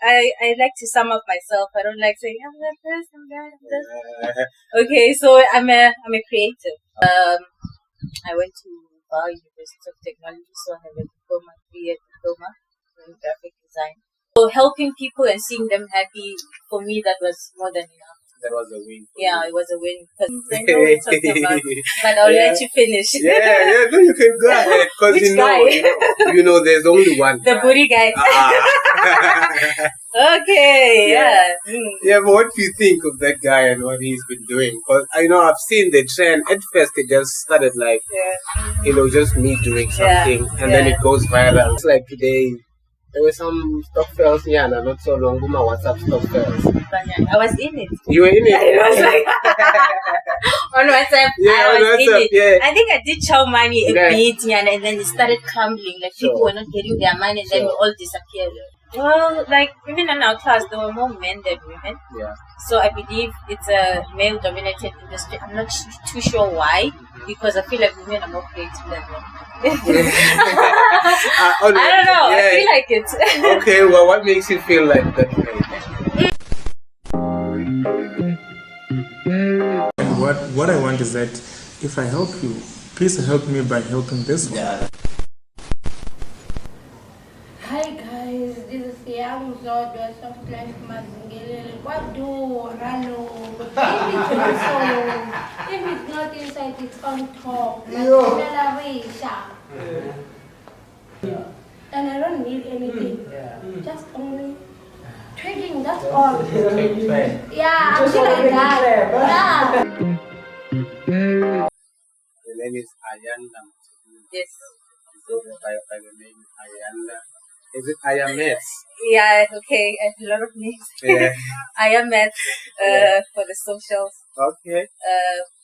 I like to sum up myself. I don't like saying I'm that this, I'm that, I'm this. Okay, so I'm a creative. I went to University of Technology, so I have a diploma, 3-year diploma in graphic design. So helping people and seeing them happy, for me, that was more than enough. That was a win. Yeah, it was a win. Because I know what you're talking about, but I'll let you finish. No, you can go ahead. Because you know, there's only one. The booty guy. Okay, yeah. Yeah, but what do you think of that guy and what he's been doing? Because I know I've seen the trend. At first, it just started like, just me doing something, and then it goes viral. It's like today, there were some stokvels, not so long ago, my WhatsApp stokvels. I was in it. You were in it? I was like, on WhatsApp, I was in it. Yeah. I think I did chow money a bit, and then it started crumbling. Like people were not getting their money, and then we all disappeared. Well, like even in our class, there were more men than women. Yeah. So I believe it's a male-dominated industry. I'm not too sure why, because I feel like women are more creative than men. I don't know. I feel like it. Okay, well, what makes you feel like that way? And what I want is that if I help you, please help me by helping this one. Yeah. Hi guys, this is Young Zodwa Soft Life Mazingelele. What do Rano? If it's not inside, it's on top. And I don't need anything. Just only trading, that's all. Yeah, I'm like that. The name is Ayanda. Yes. By the name Ayanda. Is it Ayamet? Yeah, okay. I have a lot of names. Yeah. Ayamet for the socials. Okay.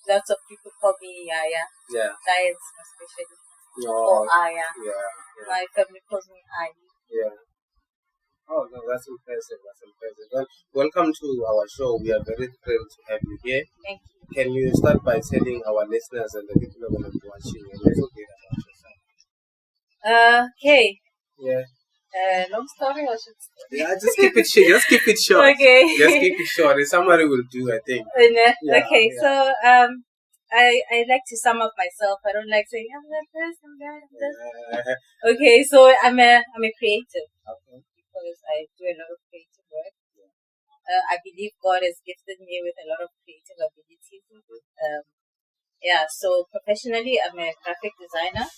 Lots of people call me Yaya. Yeah. Clients especially. Oh, or Aya. Yeah. My family calls me Aya. Yeah. Oh, no, that's impressive. That's impressive. Well, welcome to our show. We are very thrilled to have you here. Thank you. Can you start by telling our listeners and the people who are going to be watching a little bit about yourself? Okay. Yeah. Long story or short story? Yeah, just keep it short. Just keep it short. Okay. Just keep it short. And somebody will do, I think. So I like to sum up myself. I don't like saying I'm that this, I'm that, I'm this. Okay, so I'm a creative. Okay. Because I do a lot of creative work. I believe God has gifted me with a lot of creative abilities. So professionally, I'm a graphic designer.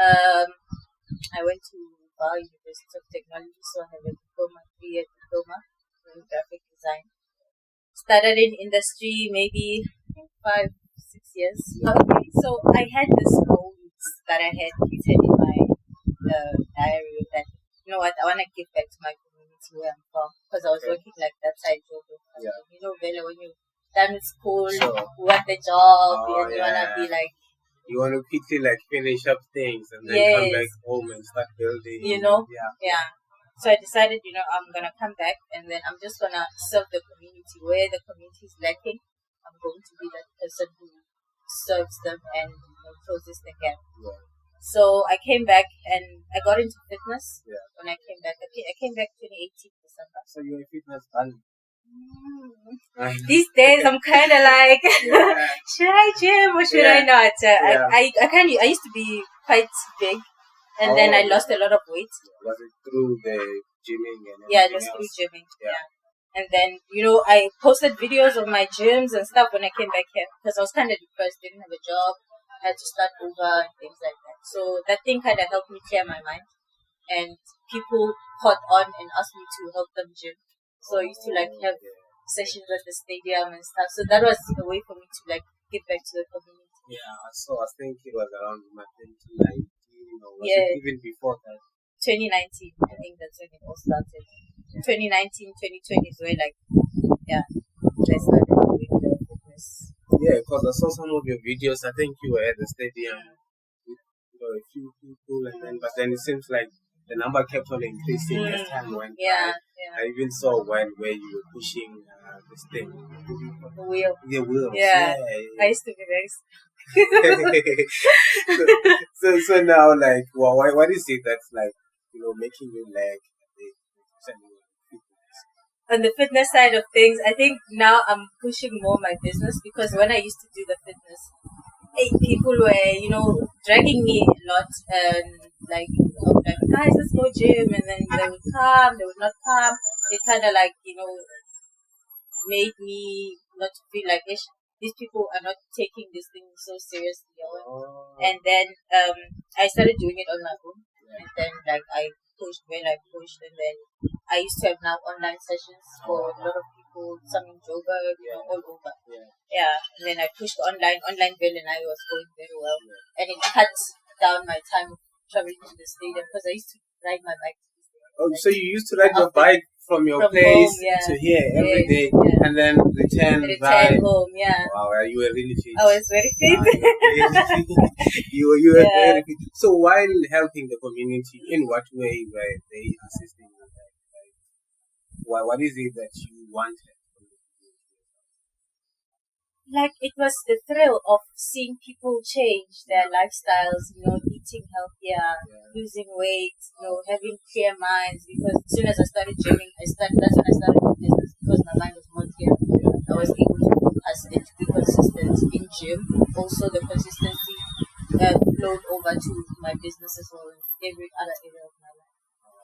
I went to University of Technology, so I have a diploma, 3-year diploma in graphic design. Started in industry maybe 5-6 years. Okay, so I had this notes that I had written in my diary that, you know what, I want to give back to my community where I'm from, because I was working like that side job. You know, when you're done with school, you want the job, and you want to be like, you want to quickly like finish up things and then come back home and start building. You know? Yeah. So I decided, I'm going to come back and then I'm just going to serve the community. Where the community is lacking, I'm going to be that person who serves them and closes the gap. Yeah. So I came back and I got into fitness when I came back. I came back 2018 December. So you're a fitness bunny. These days I'm kind of like, should I gym or should I not? I used to be quite big, and then I lost a lot of weight. Was it through the gymming? It was through gymming. And then I posted videos of my gyms and stuff when I came back here because I was kind of depressed, didn't have a job, had to start over and things like that. So that thing kind of helped me clear my mind, and people caught on and asked me to help them gym. So I used to have sessions at the stadium and stuff. So that was a way for me to give back to the community. Yeah, so I think it was around 2019 or was it even before that? 2019, I think that's when it all started. 2019, 2020 is where I started doing the fitness. Yeah, because I saw some of your videos. I think you were at the stadium with a few people, but then it seems like the number kept on increasing as time went by. I even saw one where you were pushing this thing. The wheel. The wheel. Yeah. I used to be very so now, what is it that's making you on the fitness side of things, I think now I'm pushing more my business, because when I used to do the fitness, people were, dragging me a lot, and like, guys, let's go gym, and then they would come, they would not come. It kind of like, made me not feel like these people are not taking this thing so seriously. And then I started doing it on my own, and then like I pushed, and then I used to have now online sessions for a lot of people, some in yoga, all over. Yeah, and then I pushed online bill, and I was going very well, and it cut down my time traveling to the stadium, because I used to ride my bike to the stadium. Oh, so you used to ride your bike from your place home, to here every day, and then return home. Yeah. Wow, you were really fit. I was very fit. You were very fit. So while helping the community, in what way were they assisting you? What is it that you wanted? Like, it was the thrill of seeing people change their lifestyles, eating healthier, losing weight, having clear minds. Because as soon as I started gymming, that's when I started my business, because my mind was more clear. I was able to focus and to be consistent in gym. Also, the consistency flowed over to my business as well, in every other area of my life.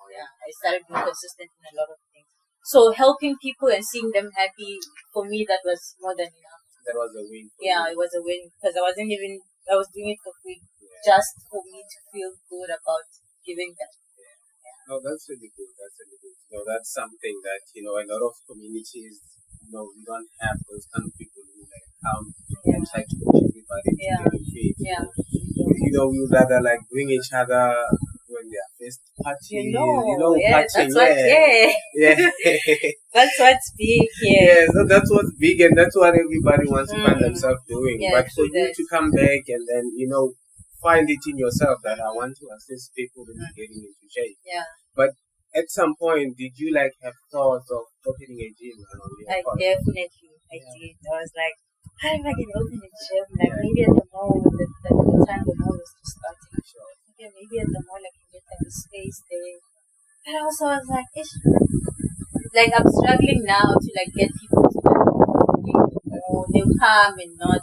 Yeah, I started being consistent in a lot of things. So helping people and seeing them happy, for me, that was more than enough. That was a win. Yeah, it was a win, because I was doing it for free, just for me to feel good about giving that. No, that's really good. That's really good. That's something that, a lot of communities, we don't have those kind of people who like come and try to push everybody to get fit. Yeah. We would rather like bring each other when they are first partying, partying, yeah. That's what's big here. Yeah, so that's what's big, and that's what everybody wants to find themselves doing. Yeah, but for you to come back and then, find it in yourself that I want to assist people in getting into shape. Yeah. But at some point, did you like have thoughts of opening a gym? Definitely, I did. I was like, how am I going to open a gym? Like, maybe at the mall, the time the mall was just starting. Okay, maybe at the mall I can get like a space there. And also I was like, like, I'm struggling now to like get people to like, they'll come and not.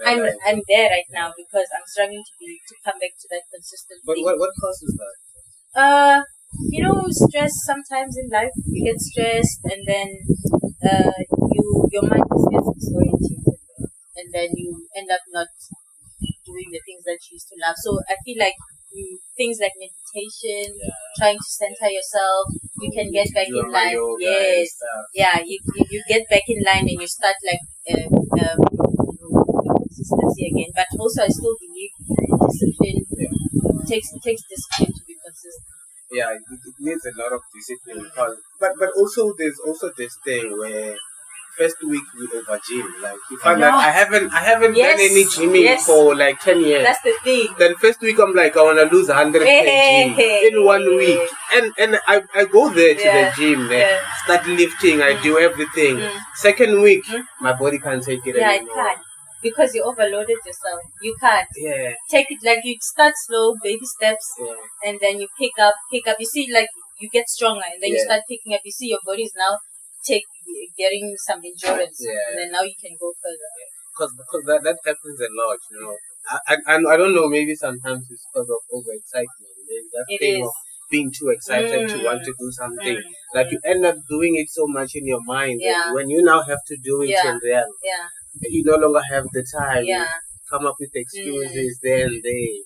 I'm there right now, because I'm struggling to come back to that consistent But thing. what causes that? Stress sometimes in life. You get stressed, and then your mind just gets disoriented, and then you end up not doing the things that you used to love. So I feel like things like meditation, trying to center yourself, you can get back in line. Yes, you get back in line, and you start like consistency again. But also, I still believe discipline takes discipline to be consistent. Yeah, it needs a lot of discipline, but also there's also this thing where first week you over gym, like you find that I haven't done any gymming for like 10 years. That's the thing. Then first week I'm like, I want to lose 100 kg in 1 week, and I go there to the gym, start lifting, I do everything. Second week, my body can't take it anymore. Yeah, it can't. Because you overloaded yourself. You can't. Yeah. Take it, like, you start slow, baby steps, and then you pick up. You see, like, you get stronger, and then you start picking up. You see your body is now getting some endurance, and then now you can go further. Because that happens a lot, I don't know, maybe sometimes it's because of overexcitement. There's that thing of being too excited to want to do something. Like, you end up doing it so much in your mind that when you now have to do it in reality, you no longer have the time. You come up with excuses there and there.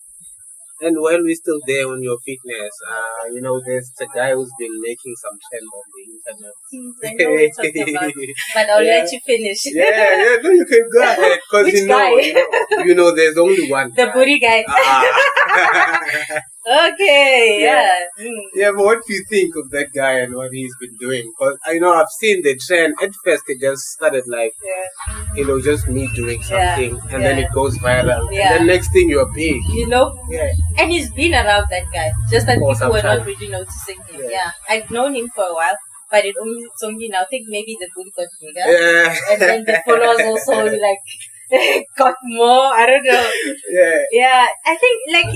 And while we're still there on your fitness, there's a guy who's been making some trend on the internet. I know what you're talking about, but I'll let you finish. No, you can go ahead, because there's only one. The booty guy. Okay, Yeah, but what do you think of that guy and what he's been doing? Because I've seen the trend. At first, it just started like, just me doing something, and then it goes viral. And then next thing, you're big. And he's been around, that guy. Just that people were not really noticing him. I've known him for a while, but it's only now. I think maybe the booty got bigger. And then the followers also like got more. I don't know. Yeah. Yeah, I think like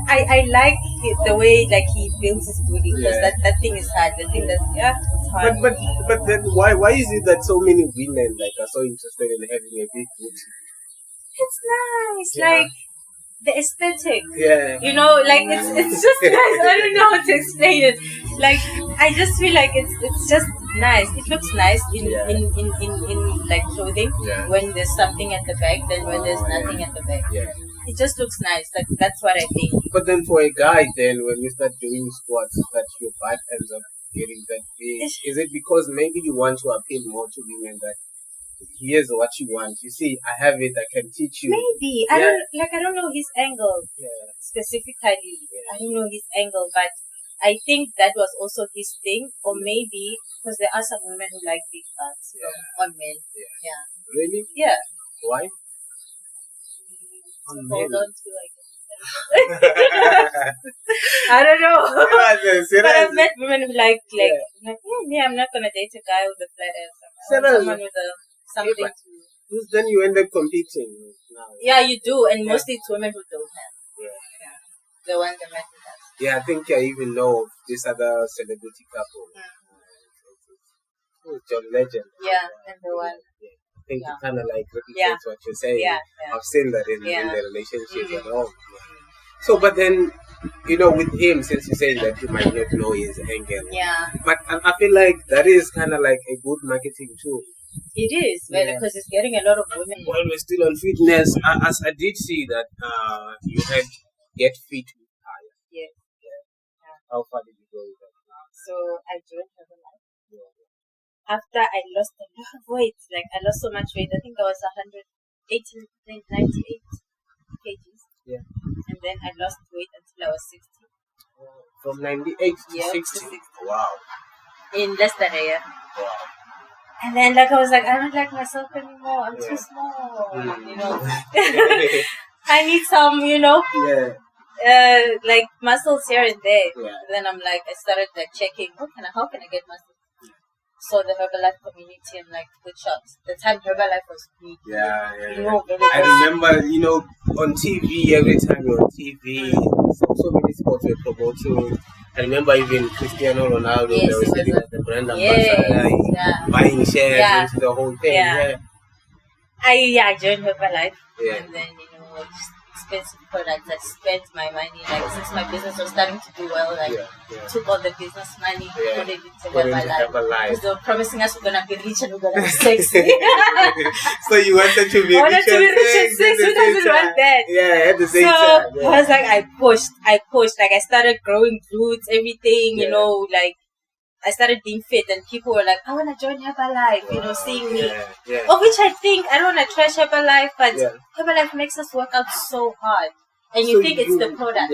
I like the way like he builds his booty because that thing is hard. The thing that it's hard. But then why is it that so many women like are so interested in having a big booty? It's nice, Yeah. like the aesthetic. Yeah. You know, like it's just nice. I don't know how to explain it. Like I just feel like it's just nice. It looks nice in like clothing when there's something at the back than when there's nothing at the back. Yeah. It just looks nice. Like that's what I think. But then for a guy, then when you start doing squats, that your butt ends up getting that big. Is it because maybe you want to appeal more to women that here's what you want? You see, I have it. I can teach you. Maybe I don't know his angle specifically. I don't know his angle, but I think that was also his thing, or maybe because there are some women who like big butts on men. Yeah. Really? Yeah. Why? Hold on to like. I don't know. But I've met women who like I'm not gonna date a guy with a flat ass. Someone with something to. Then you end up competing now. Yeah, you do, and mostly it's women who don't have. Yeah. The ones that met with us. Yeah, I think I even know of this other celebrity couple. John Legend. Yeah, and the one. I think it kind of like replicates what you're saying. Yeah. I've seen that in the relationship and all. So, but then, with him, since you're saying that you might not know his angle. Yeah. But I feel like that is kind of like a good marketing tool. It is, because it's getting a lot of women. While we're still on fitness, as I did see that you had Get Fit with Aya. Yeah. How far did you go with that? So, I joined Herbalife. After I lost a lot of weight, like I lost so much weight, I think I was 98 kgs. Yeah. And then I lost weight until I was 60. From 98 to 60? Wow. In less than a year. Wow. And then I was like, I don't like myself anymore. I'm too small. I need some, like muscles here and there. Yeah. Then I'm like, I started like checking, how can I get muscles? So the Herbalife community and like good shots. The time Herbalife was big. Yeah. I remember, on TV, every time you're on TV, so many sports were promoting. I remember even Cristiano Ronaldo, they were sitting at the brand ambassador, buying shares into the whole thing. Yeah. I joined Herbalife. Yeah. And then, just expensive products. I spent my money, like since my business was starting to do well, took all the business money, put it into Herbalife. Because they were promising us we're gonna be rich and we're gonna be sexy. So you wanted to be rich and sexy? Who doesn't want that? Yeah, at the same time. So I was like, I pushed. Like I started growing glutes, everything. Like I started being fit, and people were like, I want to join Herbalife, seeing me. Of which I think, I don't want to trash Herbalife, but Herbalife makes us work out so hard. And you think it's the product.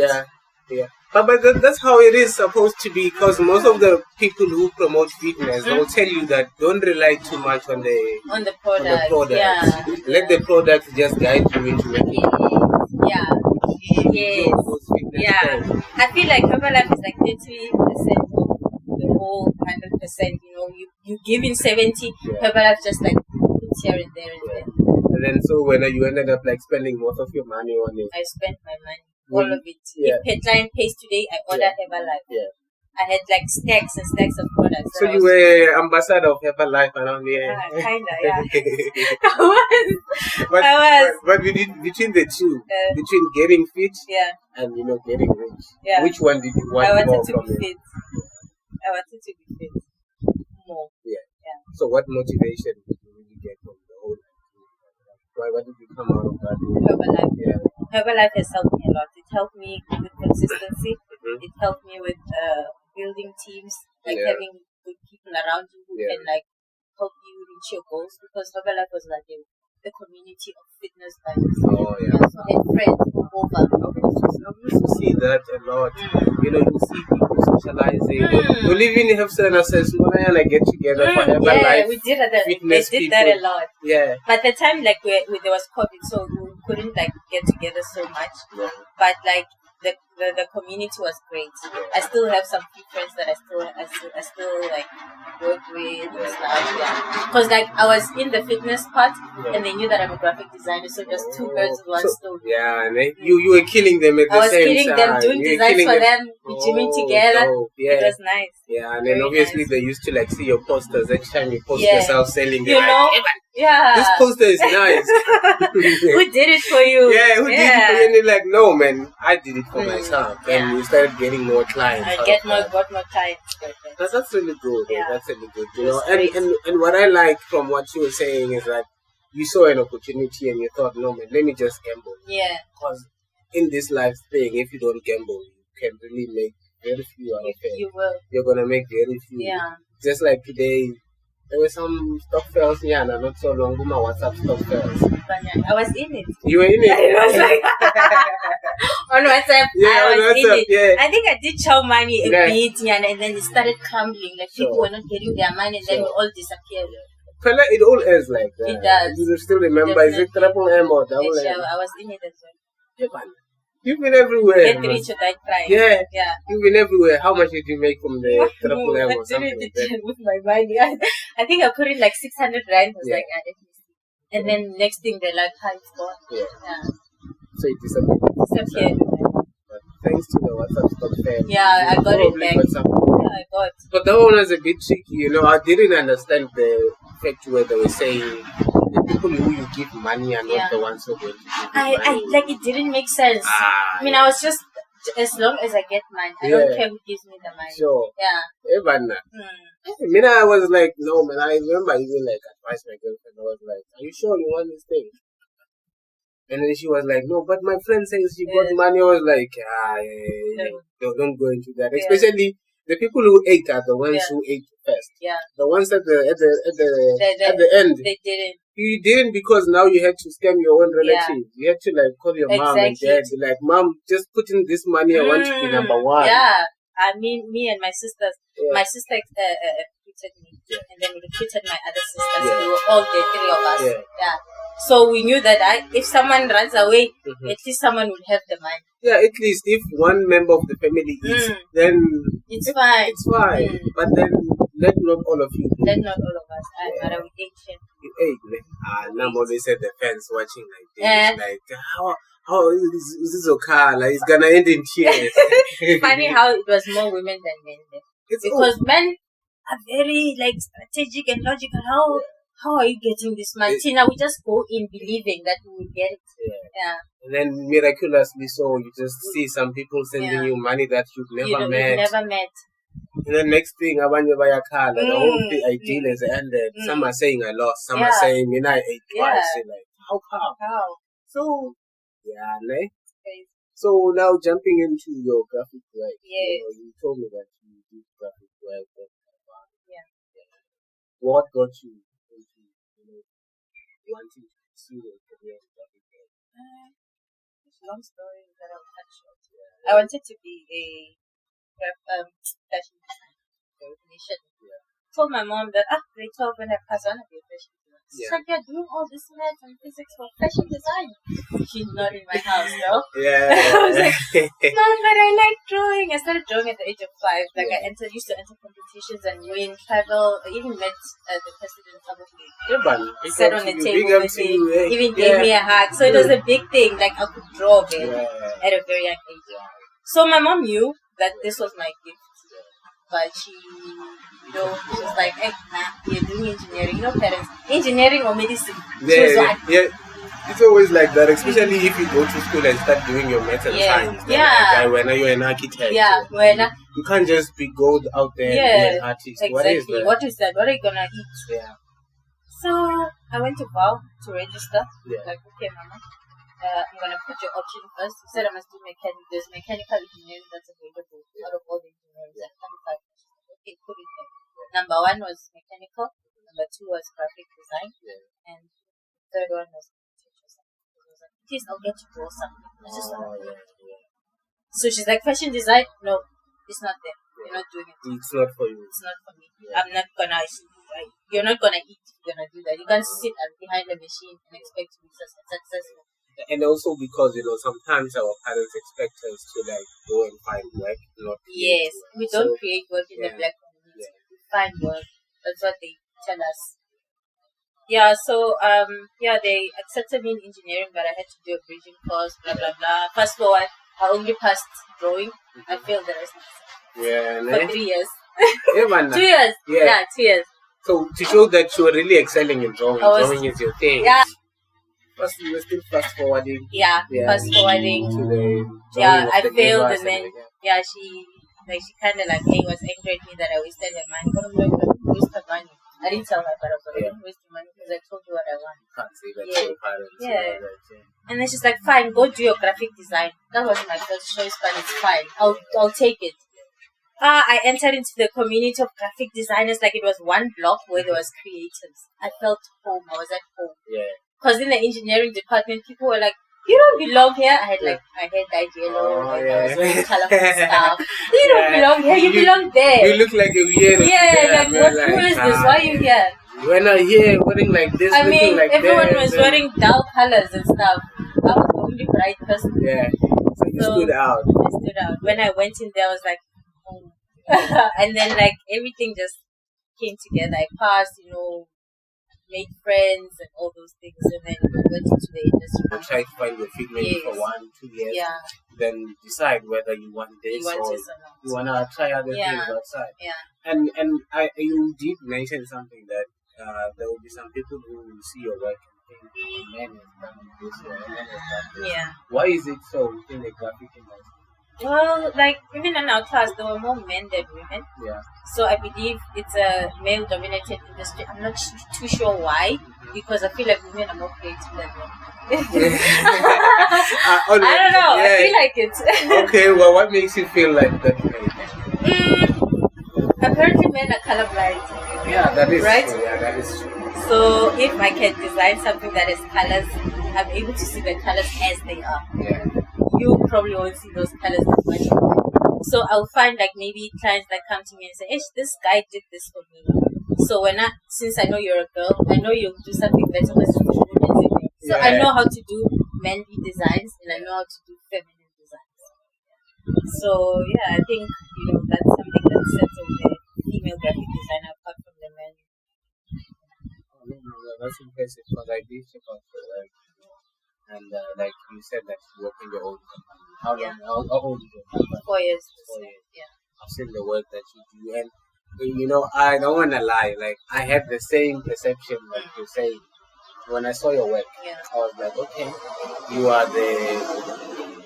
Yeah. But that's how it is supposed to be, because most of the people who promote fitness, they'll tell you that don't rely too much on the product. Yeah. Let the product just guide you into making Yes. Yeah. I feel like Herbalife is like 30% the whole 100%, you give in 70, Herbalife just like puts here and there and there. And then so when you ended up like spending most of your money on it? I spent my money, all of it. If Headline pays today, I order Herbalife. Yeah. I had like stacks and stacks of products. So you were ambassador of Herbalife around here? Kinda, yeah. I was. But between the two, between getting fit and getting rich, which one did you want more from it? I wanted to be fit more. Yeah. So what motivation did you really get from the whole thing? What did you come out of that? Herbalife. Yeah. Herbalife has helped me a lot. It helped me with consistency. It helped me with building teams, having good people around you who can help you reach your goals. Because Herbalife was like a community of fitness guys. So I had friends over. I used to see that a lot. You see people socializing. We'll even have says, get together for Herbalife. Yeah, we did that. Fitness we did that a lot. Yeah. But the time there was COVID, so we couldn't get together so much. Yeah. But the the community was great. I still have some few friends that I still like work with and stuff. Yeah, because like I was in the fitness part, and they knew that I'm a graphic designer, so just two birds with one stone. Yeah, and you were killing them at the same time. I was killing them, doing designs for them, gymming together. Dope. Yeah. It was nice. Yeah, and then obviously they used to like see your posters every time you post Yeah. yourself selling. You know, yeah. This poster is nice. Who did it for you? Yeah, who did it for you? And you're like, no, man, I did it for myself. And you started getting more clients. I got more clients. That's really good. Yeah. That's really good. You know, and what I like from what you were saying is that you saw an opportunity and you thought, no, man, let me just gamble. Yeah. Because in this life thing, if you don't gamble, you can really make very few out of it. You will. You're gonna make very few. Yeah. Just like today, there were some stokvels in Ayanda not so long ago. My WhatsApp stokvels. I was in it. You were in it. I was like on WhatsApp. Yeah, I was on WhatsApp, in it. yeah. I think I did chow money a bit, and then it started crumbling. Like people were not getting their money, and then we all disappeared. Fella, it all ends like that. It does. You still remember? Is it triple M or double M? I was in it as well. Yeah, man. You've been everywhere. Get rich or die trying. Yeah. Yeah. You've been everywhere. How much did you make from the triple M or I something did like it that? with my money. I think I put in like 600 rand. I was like, and then next thing they're like, hi, it's gone. Yeah. So it disappeared. But thanks to the WhatsApp stock fair. Yeah, I got it back. I got. But that one was a bit tricky, you know. I didn't understand the fact where they were saying the people who you give money are not the ones who are going to give you money. I like it didn't make sense. I mean, I was just as long as I get mine, I don't care who gives me the money. Sure. Yeah. Even I was like, no, man. I remember even like advised my girlfriend. I was like, are you sure you want this thing? And then she was like, no, but my friend says she got money. I was like, don't go into that. Especially the people who ate are the ones who ate first. Yeah. The ones at the end. They didn't. You didn't because now you had to scam your own relatives. You had to like call your mom and dad. Like, mom, just put in this money. I want to be number one. Yeah. I mean, me and my sisters. My sister recruited me, and then we recruited my other sisters. We were all the three of us. Yeah. So we knew that if someone runs away, at least someone would have the money. Yeah, at least if one member of the family eats, then it's fine. It's fine. But then let not all of you do. Let not all of us. But we ate him. You ate, man. Now they said the fans watching like this. Like, how is this okay? Like, it's gonna end in tears. Funny how it was more women than men there. Because men are very like strategic and logical. How are you getting this money? See, now we just go in believing that we will get it. Yeah. And then miraculously so, you just see some people sending you money that you've never met. And then next thing, Abanye Bayakala, the whole ideal has ended. Some are saying I lost. Some are saying, I ate twice. Like, how come? So, So now jumping into your graphic work. You told me that you do graphic work. What got you into wanting to pursue a career in graphic work? It's a long story that I'll cut short. I wanted to be a fashion designer. Told my mom that grade 12 when I pass on, I'll be a fashion designer. She's like, you're doing all this math and physics for fashion design. She's not in my house, no? I was like, Mom, but I like drawing. I started drawing at the age of 5. Like I used to enter competitions and win, travel. I even met the president of the sat on the table with me, even gave me a hug. So it was a big thing. Like I could draw at a very young age. So my mom knew that this was my gift. But she was like, hey, you're doing engineering. Parents, engineering or medicine. It's always like that, especially if you go to school and start doing your math and science. Like, when you're an architect. You can't just go out there and be an artist. Exactly. What is that? What are you going to eat? So I went to VAL to register. Like, okay, Mama. I'm going to put your option first. You said I must do there's mechanical engineering that's available out of all the engineering. Okay, put it there. Number 1 was mechanical. Number 2 was graphic design. And the third one was at least I'll get to draw something. I just So she's like, fashion design? No, it's not there. You're not doing it. It's not for you. It's not for me. I'm not gonna. You're not gonna eat if you're gonna do that. You can't sit behind a machine and expect to be successful. And also because, sometimes our parents expect us to like go and find work, not create Yes, work. we don't So, create work in the yeah, black community. yeah. We find work. That's what they tell us. Yeah, so they accepted me in engineering, but I had to do a bridging course, blah blah blah. Fast forward, I only passed drawing. I failed the rest Yeah, for 3 years. yeah, man. 2 years. Yeah. 2 years. So to show that you were really excelling in drawing, drawing is your thing. Yeah. First, you were still fast forwarding. Yeah, fast forwarding. To the Yeah, I the failed, neighbors and then like, she kind of like was angry at me that I wasted her money. But I'm like, I didn't waste her money. I didn't tell her, but I didn't waste the money because I told you what I want. Can't say that to your parents. Yeah. That, And then she's like, fine, go do your graphic design. That was my first choice, but it's fine. I'll take it. I entered into the community of graphic designers like it was one block where there was creatives. I felt home. I was at home. Yeah. Because in the engineering department, people were like, you don't belong here. I had dyed yellow, I was wearing colorful stuff. You don't belong here, you belong there. You look like a weird. Yeah, who is this? Why are you here? We're not here wearing like this. I mean, like everyone this, was wearing dull colors and stuff. I was the only bright person. Yeah. So you stood out. I stood out. When I went in there, I was like, oh. And then like everything just came together. I passed, made friends and all those things, and then went into the industry. You try to find your feet maybe for 1-2 years. Yeah. Then decide whether you want this or you wanna try other things outside. Yeah. And you did mention something that there will be some people who will see your work and think, a man has done this or a man has done this. Yeah. Why is it so in the graphic industry? Well, like even in our class, there were more men than women. Yeah. So I believe it's a male-dominated industry. I'm not too sure why, because I feel like women are more creative than men. I don't know. Yeah. I feel like it. Okay. Well, what makes you feel like that? Apparently, men are colorblind. Yeah, that is right. True. Yeah, that is true. So if I can design something that has colors, I'm able to see the colors as they are. Yeah. You probably won't see those colors as much. So I'll find like maybe clients that come to me and say, "Hey, this guy did this for me." So since I know you're a girl, I know you'll do something better because it's women's image. So I know how to do manly designs and I know how to do feminine designs. So I think that's something that sets of the female graphic designer apart from the men. That's impressive because I did check out for work. And like you said that you work in your own company. How old is your company? 4 years. 4 years. Yeah. I've seen the work that you do, and I don't want to lie. Like I had the same perception like you say. When I saw your work, I was like, okay, you are the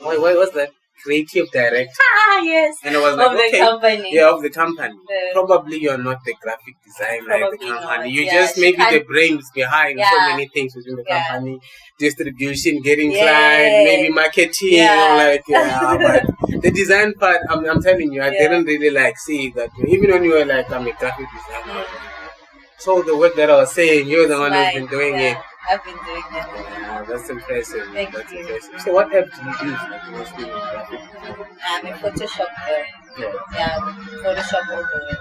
what was that? Creative director. Yes. And I was like, of the company. Yeah, of the company. Probably you're not the graphic designer of the company. You just maybe the brains behind so many things within the company. Distribution, getting clients, maybe marketing. But the design part, I'm telling you, I didn't really see that. Even when you were like, I'm a graphic designer. So the work that I was saying, you're the one who's been doing it. I've been doing it. Yeah, that's impressive. Thank that's you. impressive. So what app do you use? Like mostly in graphic design? I'm in Photoshop there. Yeah, Photoshop all the way.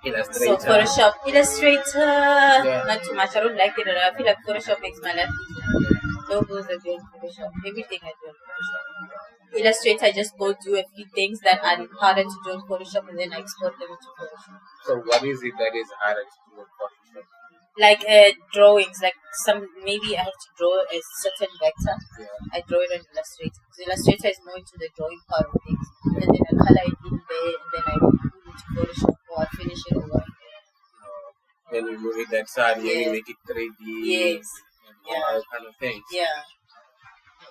Illustrator. So Photoshop, Illustrator, not too much. I don't like it at all. I feel like Photoshop makes my life easier. Logos I do in Photoshop. Everything I do in Photoshop. Illustrator, I just go do a few things that are harder to do in Photoshop and then I export them into Photoshop. So what is it that is harder to do in Photoshop? Like drawings, like maybe I have to draw a certain vector. I draw it on Illustrator. So Illustrator is more into the drawing part of things, and then I color it in there, and then I move it to Photoshop or I finish it over. Then you move it that side, maybe make it 3D. Yes. And all kind of things. Yeah.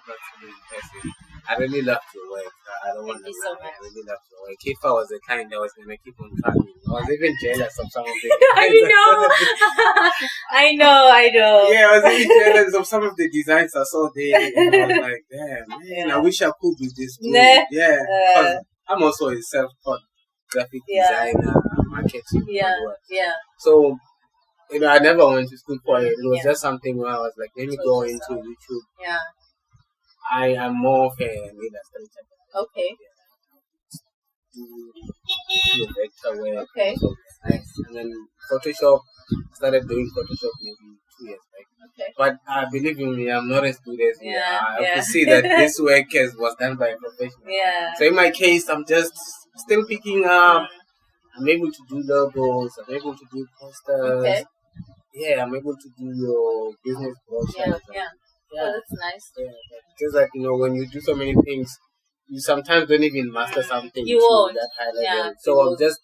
That's really impressive. I really love your work. I don't want to Thank you so lie. much. I really love your work. If I was the kind that was going to keep on coming, I was even jealous of some of the I know. Yeah, I was even jealous of some of the designs I saw there. And I was like, damn, man, I wish I could be this good. Yeah, because I'm also a self-taught graphic designer, marketing. Yeah. So, I never went to school for it. It was just something where I was like, let me go into YouTube. Yeah. I am more of an illustrator. Okay. Do vector work. Okay. So, nice. And then Photoshop, started doing Photoshop maybe 2 years back. Okay. But believe in me, I'm not as good as you. Yeah, I yeah. could see that this work was done by a professional. Yeah. So in my case, I'm just still picking up. I'm able to do logos. I'm able to do posters. Okay. Yeah, I'm able to do your business brochures. Yeah. Oh, that's nice. Yeah, just that when you do so many things, you sometimes don't even master something You to won't. that high level. Yeah, So I'm won't. just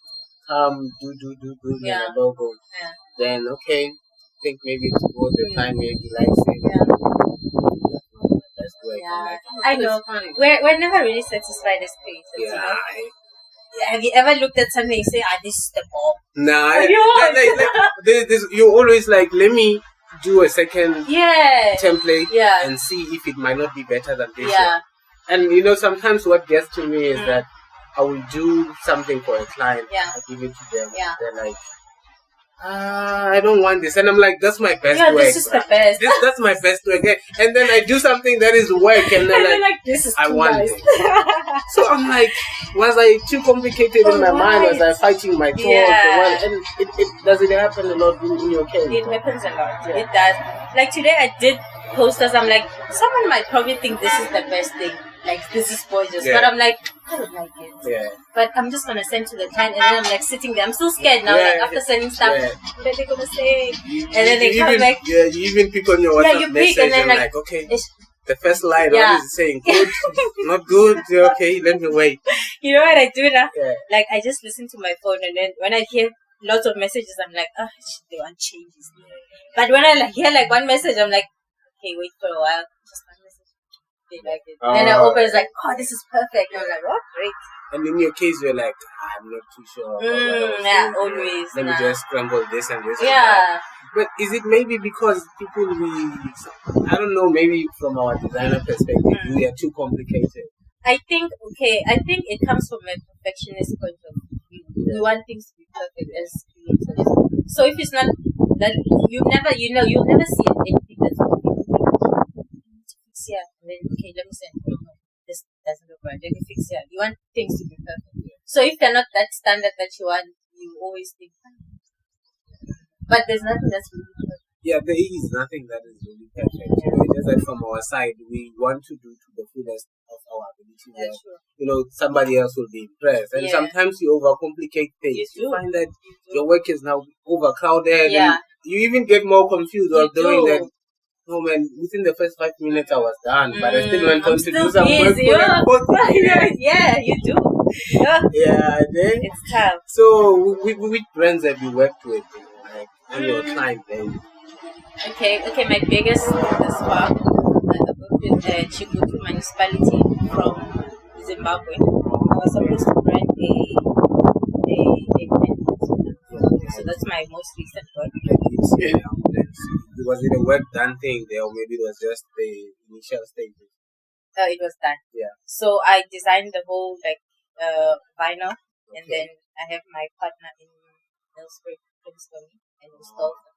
do Yeah. my logo. Yeah. Then think maybe towards the time maybe like say Yeah. that's where Yeah. I I can, know. We're never really satisfied as creators, you know? Have you ever looked at something and say, this is the bomb? Nah, You won't. you always like, let me do a second Yeah. template Yeah. and see if it might not be better than this Yeah. one. And sometimes what gets to me is that I will do something for a client. Yeah. I give it to them. Yeah. They're like, I don't want this, and I'm like, that's my best Yeah, work. this is the best. That's my best work. And then I do something that is work, and And they're like, this is I too want nice. it. So I'm like, was I too complicated in my mind? Was I fighting my thoughts? Yeah. And it does it happen a lot in your case? It happens a lot. It does. Like today I did posters. I'm like, someone might probably think this is the best thing. Like, this is gorgeous. Yeah. But I'm like, I don't like it. Yeah. But I'm just going to send to the client. And then I'm like sitting there. I'm still scared now. Like after sending stuff, what are they going to say? And then they come back. Yeah, you even pick on your WhatsApp you pick message and then like, okay, the first line, what is it saying? Good, not good, okay, let me wait. You know what I do now? Yeah. Like, I just listen to my phone, and then when I hear lots of messages, I'm like, they want changes. But when I hear like one message, I'm like, okay, wait for a while. Just one message. They like it. And then I open, it's like, this is perfect. And I'm like, great. And in your case, you're like, I'm not too sure. Yeah, always. Let me just scramble this and this. Yeah. But is it maybe because I don't know, maybe from our designer perspective, we are too complicated? I think it comes from a perfectionist point of view. We want things to be perfect as creators. So if it's not that, you'll never see anything that's perfect. Fix here, and then let me send. This doesn't look right. Let me fix here. You want things to be perfect. So if they're not that standard that you want, you always think. But there's nothing that's really perfect. Yeah, there is nothing that is really perfect. It's just that from our side, we want to do to the fullest of our ability. That's true. Somebody else will be impressed. And sometimes you overcomplicate things. You find that your work is now overcrowded. Yeah. And you even get more confused while doing that. No man, within the first 5 minutes I was done, but I still went on to do some work for Yeah, you do. Yeah, it's tough. So, which brands have you worked with? On your client base? Okay, my biggest thus far, I worked with Chikutu municipality from Zimbabwe. I was supposed to brand a so that's my most recent work. Was it a work done thing there, or maybe it was just the initial stages? It was done. Yeah. So I designed the whole vinyl, and then I have my partner in Millspring for me and installed them.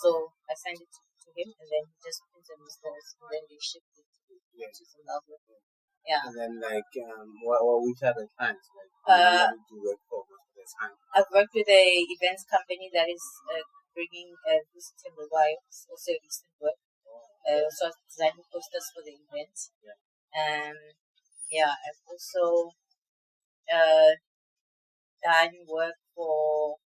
So I sent it to him, and then he just prints and installs, and then they ship it to Zimbabwe. Yeah. And then which other clients? What did you work for most of the time? I've worked with a events company that is bringing visiting the wives, also recent work. So I was designing posters for the event. I've also done work for.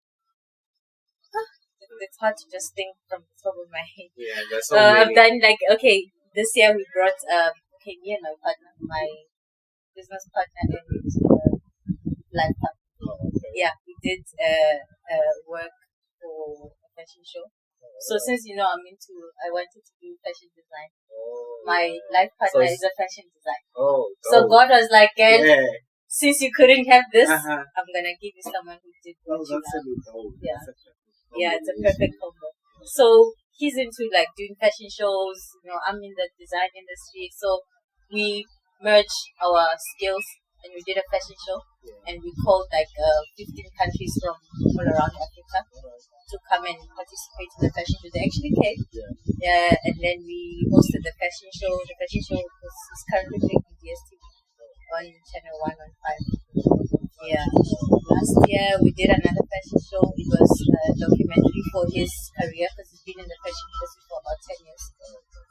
It's hard to just think from the top of my head. Yeah, that's so many. I've done this year we brought me and my partner, my business partner, and his life partner. Yeah, we did work for a fashion show. So since I wanted to do fashion design. My life partner is a fashion designer. So God was like, since you couldn't have this, I'm gonna give you someone who did what you love. Yeah, it's a perfect combo. So he's into doing fashion shows. I'm in the design industry, so we merged our skills and we did a fashion show. And we called 15 countries from all around Africa to come and participate in the fashion show. They actually came. And then we hosted the fashion show. The fashion show is currently playing in DSTV on channel 115. Yeah. Last year we did another fashion show. It was a documentary for his career because he's been in the fashion industry for about about 10 years.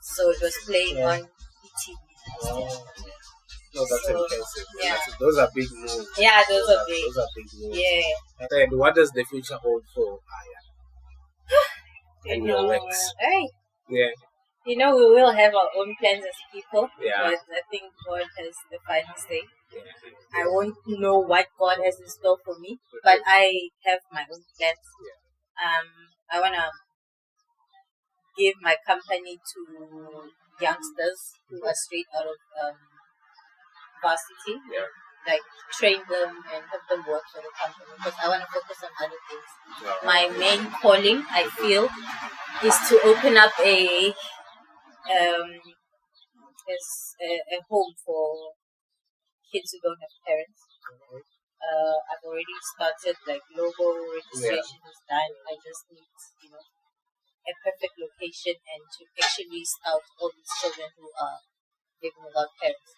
So it was playing on ET. No, that's So, impressive. yeah. Those are big moves. Yeah, those are big. Those are big moves. Yeah. And what does the future hold for Aya and your works? Hey. Yeah. You know, we will have our own plans as people, Yeah. but I think God has the final say. Yeah. I won't know what God has in store for me, but I have my own plans. Yeah. I want to give my company to youngsters who are straight out of varsity, like train them and have them work for the company, because I want to focus on other things. My main calling, I feel, is to open up a home for kids who don't have parents. I've already started, like, logo registration is done. I just need, a perfect location and to actually scout all these children who are living without parents.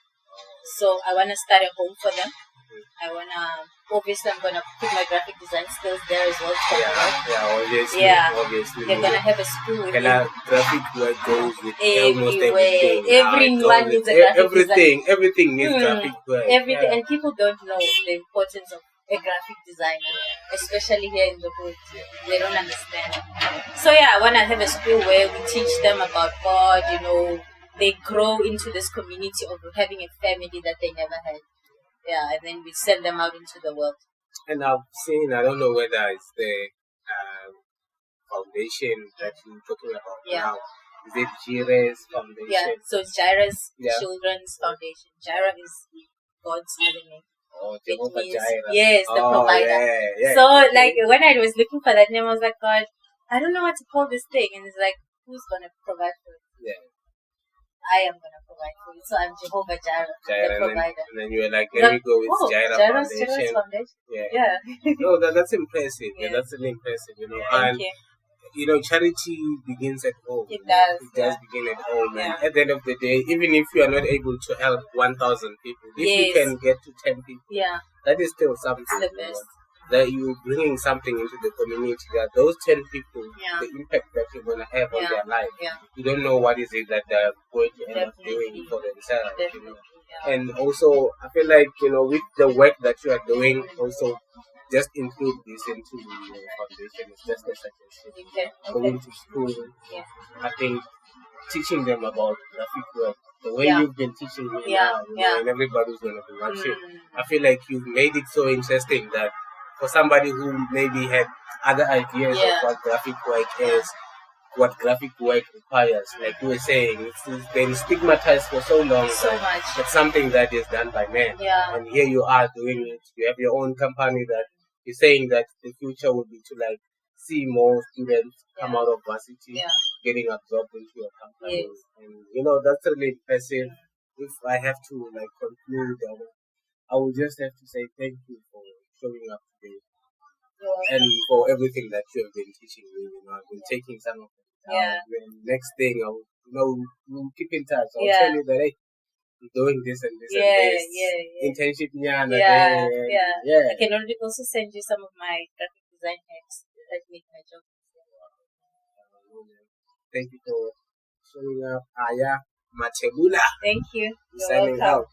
So I want to start a home for them. Obviously I'm going to put my graphic design skills there as well. Obviously. They're going to have a school with graphic work goes with almost everywhere. everything. Everyone needs a graphic design. Everything needs graphic work. Everything, and people don't know the importance of a graphic designer, especially here in the hood. They don't understand. So I want to have a school where we teach them about God. They grow into this community of having a family that they never had. And then we send them out into the world. And I've seen, I don't know whether it's the foundation that you're talking about now. Is it Jira's foundation? Yeah, so it's Jira's Children's Foundation. Jira is God's mother name. Oh, Jehovah Jireh. Yes, the provider. Yeah. So, like, when I was looking for that name, I was like, God, I don't know what to call this thing. And it's like, who's going to provide for it? Yeah. I am going to provide for it. So I'm Jehovah Jireh, the provider. And then you were like, let me go with Jira's Foundation. Yeah. No, that's impressive. Yeah, that's really impressive, Thank you. Charity begins at home. It does. It does begin at home. And at the end of the day, even if you are not able to help 1,000 people, if you can get to 10 people, that is still something. It's the best. That you're bringing something into the community, that those 10 people, the impact that you're going to have on their life, you don't know what is it that they're going to end up doing for themselves. And also, I feel like, with the work that you are doing, also just include this into your foundation. It's just a suggestion. Going to school, I think teaching them about graphic work, the way you've been teaching me now, and everybody's going to be watching, I feel like you've made it so interesting that for somebody who maybe had other ideas of what graphic work is, what graphic work requires, like you were saying, it's been stigmatized for so long. So much. It's something that is done by men. And here you are doing it. You have your own company that you're saying that the future would be to, like, see more students come out of varsity, getting absorbed into your company. And, that's really impressive. If I have to, like, conclude, I would just have to say thank you for showing up today and for everything that you have been teaching me. I've been taking some of it down. And next thing, we'll keep in touch. I'll tell you that, hey, you're doing this and this and this. Internship, I can also send you some of my graphic design hacks that make my job. Thank you for showing up, Aya Matebula. Thank you. Signing out.